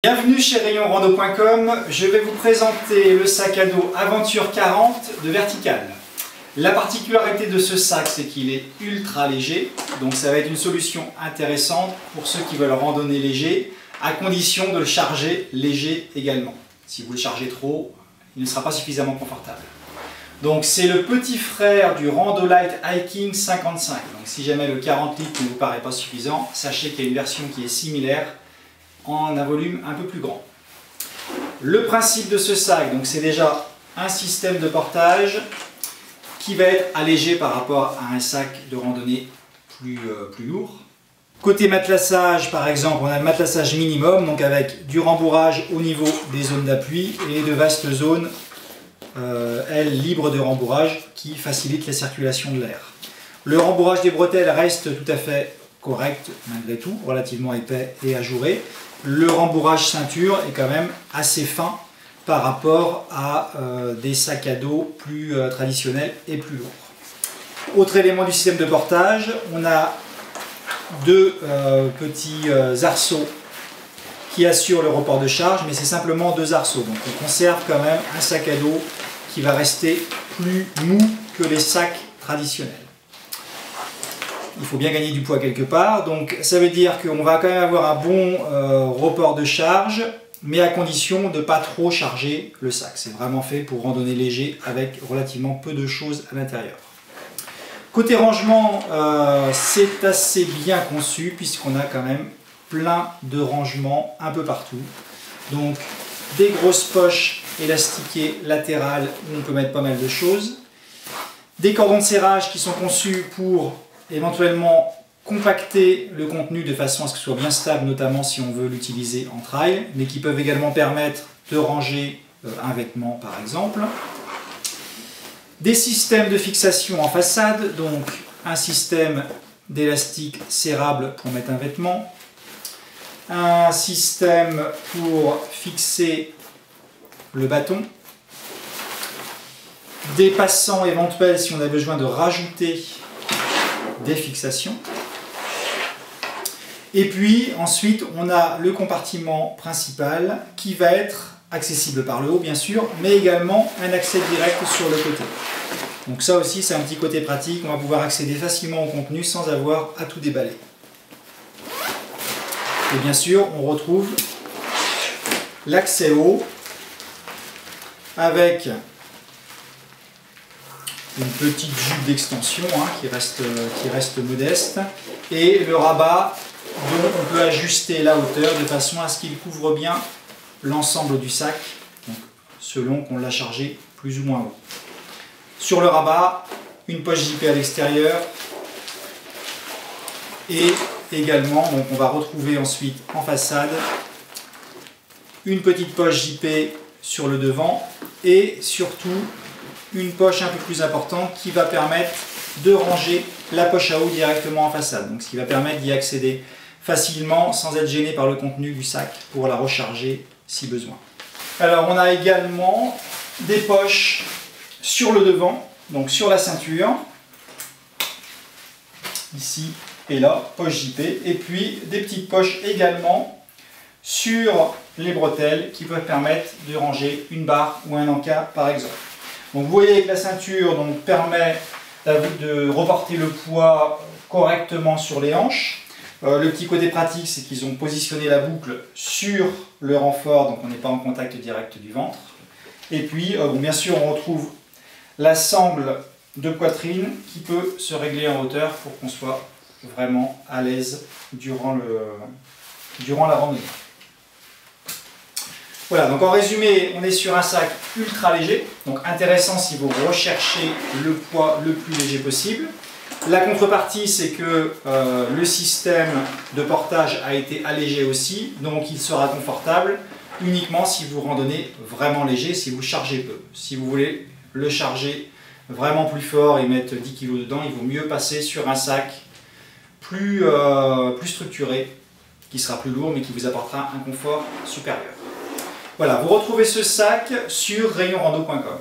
Bienvenue chez rayonrando.com, je vais vous présenter le sac à dos Aventure 40 de Vertical. La particularité de ce sac, c'est qu'il est ultra léger, donc ça va être une solution intéressante pour ceux qui veulent randonner léger, à condition de le charger léger également. Si vous le chargez trop, il ne sera pas suffisamment confortable. Donc c'est le petit frère du Randolight Hiking 55. Donc si jamais le 40 litres ne vous paraît pas suffisant, sachez qu'il y a une version qui est similaire, en un volume un peu plus grand. Le principe de ce sac, c'est déjà un système de portage qui va être allégé par rapport à un sac de randonnée plus lourd. Côté matelassage, par exemple, on a le matelassage minimum, donc avec du rembourrage au niveau des zones d'appui et de vastes zones, elles, libres de rembourrage, qui facilitent la circulation de l'air. Le rembourrage des bretelles reste tout à fait correct malgré tout, relativement épais et ajouré. Le rembourrage ceinture est quand même assez fin par rapport à des sacs à dos plus traditionnels et plus lourds. Autre élément du système de portage, on a deux petits arceaux qui assurent le report de charge, mais c'est simplement deux arceaux. Donc on conserve quand même un sac à dos qui va rester plus mou que les sacs traditionnels. Il faut bien gagner du poids quelque part, donc ça veut dire qu'on va quand même avoir un bon report de charge, mais à condition de ne pas trop charger le sac. C'est vraiment fait pour randonner léger avec relativement peu de choses à l'intérieur. Côté rangement, c'est assez bien conçu puisqu'on a quand même plein de rangements un peu partout. Donc des grosses poches élastiquées latérales où on peut mettre pas mal de choses. Des cordons de serrage qui sont conçus pour éventuellement compacter le contenu de façon à ce que ce soit bien stable, notamment si on veut l'utiliser en trail, mais qui peuvent également permettre de ranger un vêtement par exemple. Des systèmes de fixation en façade, donc un système d'élastique serrable pour mettre un vêtement, un système pour fixer le bâton, des passants éventuels si on a besoin de rajouter des fixations. Et puis ensuite on a le compartiment principal qui va être accessible par le haut bien sûr, mais également un accès direct sur le côté. Donc ça aussi c'est un petit côté pratique, on va pouvoir accéder facilement au contenu sans avoir à tout déballer. Et bien sûr on retrouve l'accès haut avec une petite jupe d'extension qui reste modeste et le rabat dont on peut ajuster la hauteur de façon à ce qu'il couvre bien l'ensemble du sac, donc selon qu'on l'a chargé plus ou moins haut. Sur le rabat, une poche JP à l'extérieur et également, donc on va retrouver ensuite en façade une petite poche JP sur le devant et surtout une poche un peu plus importante qui va permettre de ranger la poche à eau directement en façade. Donc ce qui va permettre d'y accéder facilement sans être gêné par le contenu du sac pour la recharger si besoin. Alors on a également des poches sur le devant, donc sur la ceinture, ici et là, poche JP, et puis des petites poches également sur les bretelles qui peuvent permettre de ranger une barre ou un encas par exemple. Donc vous voyez que la ceinture permet de reporter le poids correctement sur les hanches. Le petit côté pratique, c'est qu'ils ont positionné la boucle sur le renfort, donc on n'est pas en contact direct du ventre. Et puis, bien sûr, on retrouve la sangle de poitrine qui peut se régler en hauteur pour qu'on soit vraiment à l'aise durant la randonnée. Voilà, donc en résumé, on est sur un sac ultra léger, donc intéressant si vous recherchez le poids le plus léger possible. La contrepartie, c'est que le système de portage a été allégé aussi, donc il sera confortable uniquement si vous randonnez vraiment léger, si vous chargez peu. Si vous voulez le charger vraiment plus fort et mettre 10 kg dedans, il vaut mieux passer sur un sac plus structuré, qui sera plus lourd mais qui vous apportera un confort supérieur. Voilà, vous retrouvez ce sac sur rayonrando.com.